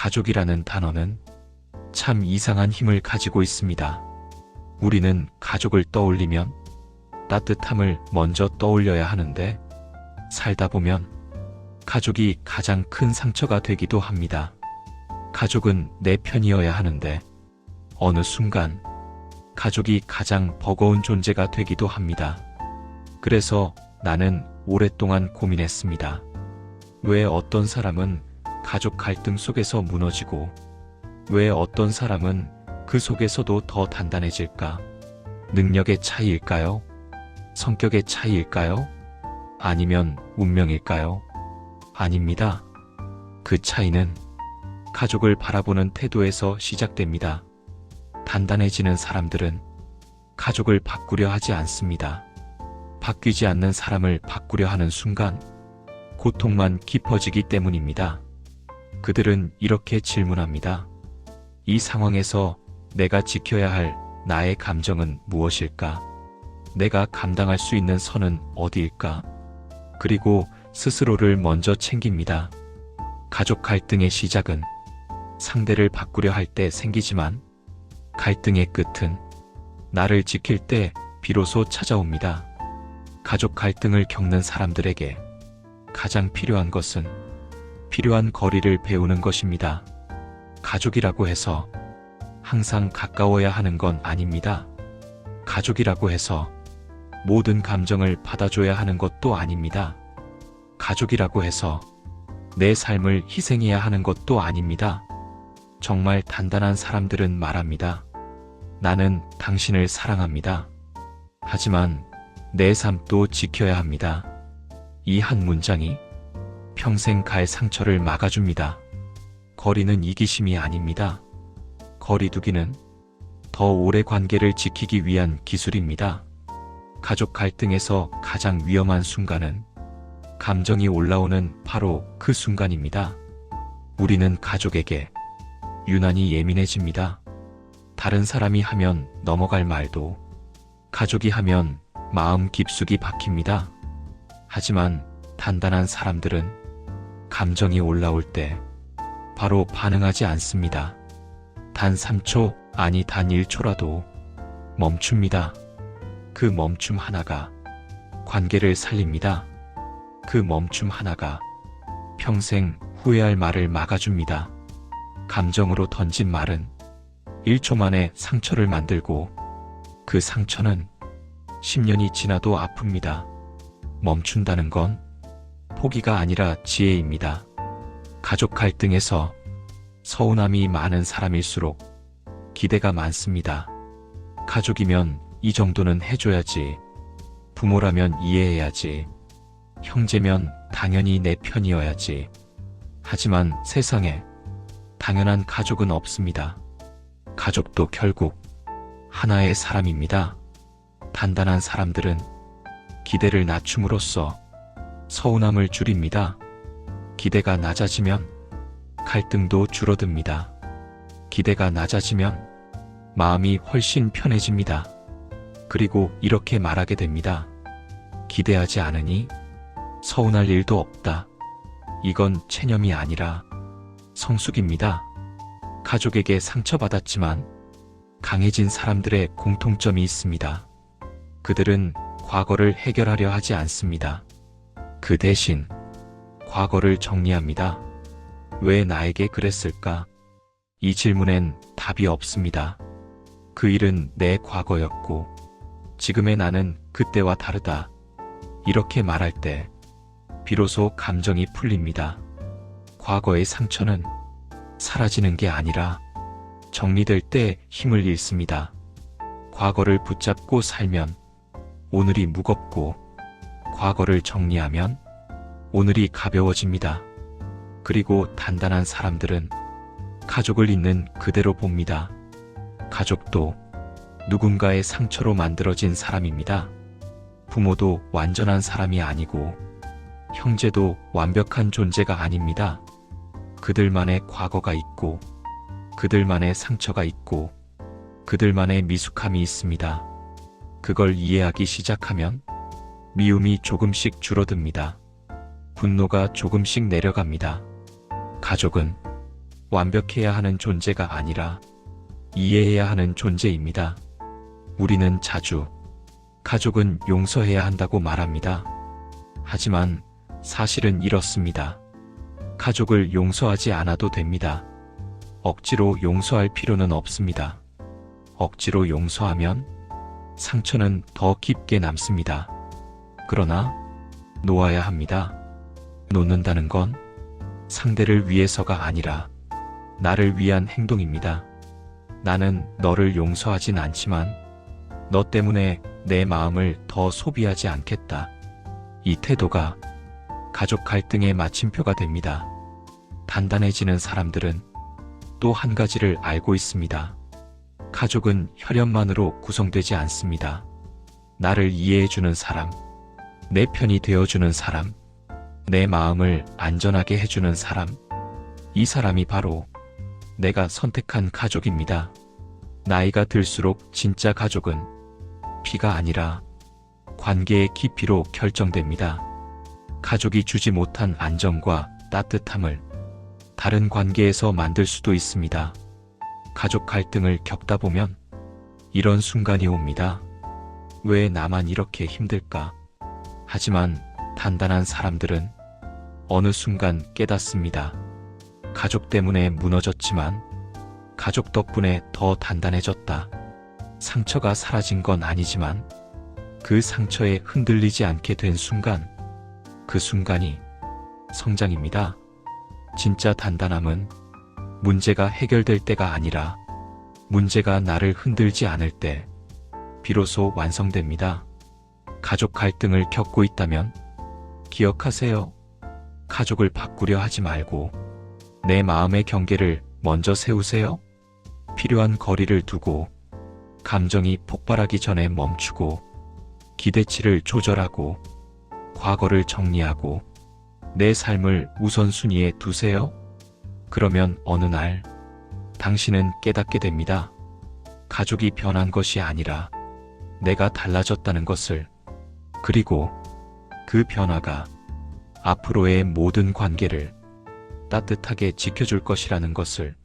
가족이라는 단어는 참 이상한 힘을 가지고 있습니다. 우리는 가족을 떠올리면 따뜻함을 먼저 떠올려야 하는데 살다 보면 가족이 가장 큰 상처가 되기도 합니다. 가족은 내 편이어야 하는데 어느 순간 가족이 가장 버거운 존재가 되기도 합니다. 그래서 나는 오랫동안 고민했습니다. 왜 어떤 사람은 가족 갈등 속에서 무너지고 왜 어떤 사람은 그 속에서도 더 단단해질까? 능력의 차이일까요? 성격의 차이일까요? 아니면 운명일까요? 아닙니다. 그 차이는 가족을 바라보는 태도에서 시작됩니다. 단단해지는 사람들은 가족을 바꾸려 하지 않습니다. 바뀌지 않는 사람을 바꾸려 하는 순간 고통만 깊어지기 때문입니다. 그들은 이렇게 질문합니다. 이 상황에서 내가 지켜야 할 나의 감정은 무엇일까? 내가 감당할 수 있는 선은 어디일까? 그리고 스스로를 먼저 챙깁니다. 가족 갈등의 시작은 상대를 바꾸려 할 때 생기지만 갈등의 끝은 나를 지킬 때 비로소 찾아옵니다. 가족 갈등을 겪는 사람들에게 가장 필요한 것은 필요한 거리를 배우는 것입니다. 가족이라고 해서 항상 가까워야 하는 건 아닙니다. 가족이라고 해서 모든 감정을 받아줘야 하는 것도 아닙니다. 가족이라고 해서 내 삶을 희생해야 하는 것도 아닙니다. 정말 단단한 사람들은 말합니다. 나는 당신을 사랑합니다. 하지만 내 삶도 지켜야 합니다. 이 한 문장이 평생 갈 상처를 막아줍니다. 거리는 이기심이 아닙니다. 거리두기는 더 오래 관계를 지키기 위한 기술입니다. 가족 갈등에서 가장 위험한 순간은 감정이 올라오는 바로 그 순간입니다. 우리는 가족에게 유난히 예민해집니다. 다른 사람이 하면 넘어갈 말도 가족이 하면 마음 깊숙이 박힙니다. 하지만 단단한 사람들은 감정이 올라올 때 바로 반응하지 않습니다. 단 3초, 아니 단 1초라도 멈춥니다. 그 멈춤 하나가 관계를 살립니다. 그 멈춤 하나가 평생 후회할 말을 막아줍니다. 감정으로 던진 말은 1초 만에 상처를 만들고 그 상처는 10년이 지나도 아픕니다. 멈춘다는 건 포기가 아니라 지혜입니다. 가족 갈등에서 서운함이 많은 사람일수록 기대가 많습니다. 가족이면 이 정도는 해줘야지. 부모라면 이해해야지. 형제면 당연히 내 편이어야지. 하지만 세상에 당연한 가족은 없습니다. 가족도 결국 하나의 사람입니다. 단단한 사람들은 기대를 낮춤으로써 서운함을 줄입니다. 기대가 낮아지면 갈등도 줄어듭니다. 기대가 낮아지면 마음이 훨씬 편해집니다. 그리고 이렇게 말하게 됩니다. 기대하지 않으니 서운할 일도 없다. 이건 체념이 아니라 성숙입니다. 가족에게 상처받았지만 강해진 사람들의 공통점이 있습니다. 그들은 과거를 해결하려 하지 않습니다. 그 대신 과거를 정리합니다. 왜 나에게 그랬을까? 이 질문엔 답이 없습니다. 그 일은 내 과거였고 지금의 나는 그때와 다르다. 이렇게 말할 때 비로소 감정이 풀립니다. 과거의 상처는 사라지는 게 아니라 정리될 때 힘을 잃습니다. 과거를 붙잡고 살면 오늘이 무겁고 과거를 정리하면 오늘이 가벼워집니다. 그리고 단단한 사람들은 가족을 있는 그대로 봅니다. 가족도 누군가의 상처로 만들어진 사람입니다. 부모도 완전한 사람이 아니고 형제도 완벽한 존재가 아닙니다. 그들만의 과거가 있고 그들만의 상처가 있고 그들만의 미숙함이 있습니다. 그걸 이해하기 시작하면 미움이 조금씩 줄어듭니다. 분노가 조금씩 내려갑니다. 가족은 완벽해야 하는 존재가 아니라 이해해야 하는 존재입니다. 우리는 자주 가족은 용서해야 한다고 말합니다. 하지만 사실은 이렇습니다. 가족을 용서하지 않아도 됩니다. 억지로 용서할 필요는 없습니다. 억지로 용서하면 상처는 더 깊게 남습니다. 그러나 놓아야 합니다. 놓는다는 건 상대를 위해서가 아니라 나를 위한 행동입니다. 나는 너를 용서하진 않지만 너 때문에 내 마음을 더 소비하지 않겠다. 이 태도가 가족 갈등의 마침표가 됩니다. 단단해지는 사람들은 또 한 가지를 알고 있습니다. 가족은 혈연만으로 구성되지 않습니다. 나를 이해해주는 사람, 내 편이 되어주는 사람, 내 마음을 안전하게 해주는 사람, 이 사람이 바로 내가 선택한 가족입니다. 나이가 들수록 진짜 가족은 피가 아니라 관계의 깊이로 결정됩니다. 가족이 주지 못한 안정과 따뜻함을 다른 관계에서 만들 수도 있습니다. 가족 갈등을 겪다 보면 이런 순간이 옵니다. 왜 나만 이렇게 힘들까? 하지만 단단한 사람들은 어느 순간 깨닫습니다. 가족 때문에 무너졌지만 가족 덕분에 더 단단해졌다. 상처가 사라진 건 아니지만 그 상처에 흔들리지 않게 된 순간, 그 순간이 성장입니다. 진짜 단단함은 문제가 해결될 때가 아니라 문제가 나를 흔들지 않을 때 비로소 완성됩니다. 가족 갈등을 겪고 있다면 기억하세요. 가족을 바꾸려 하지 말고 내 마음의 경계를 먼저 세우세요. 필요한 거리를 두고 감정이 폭발하기 전에 멈추고 기대치를 조절하고 과거를 정리하고 내 삶을 우선순위에 두세요. 그러면 어느 날 당신은 깨닫게 됩니다. 가족이 변한 것이 아니라 내가 달라졌다는 것을, 그리고 그 변화가 앞으로의 모든 관계를 따뜻하게 지켜줄 것이라는 것을.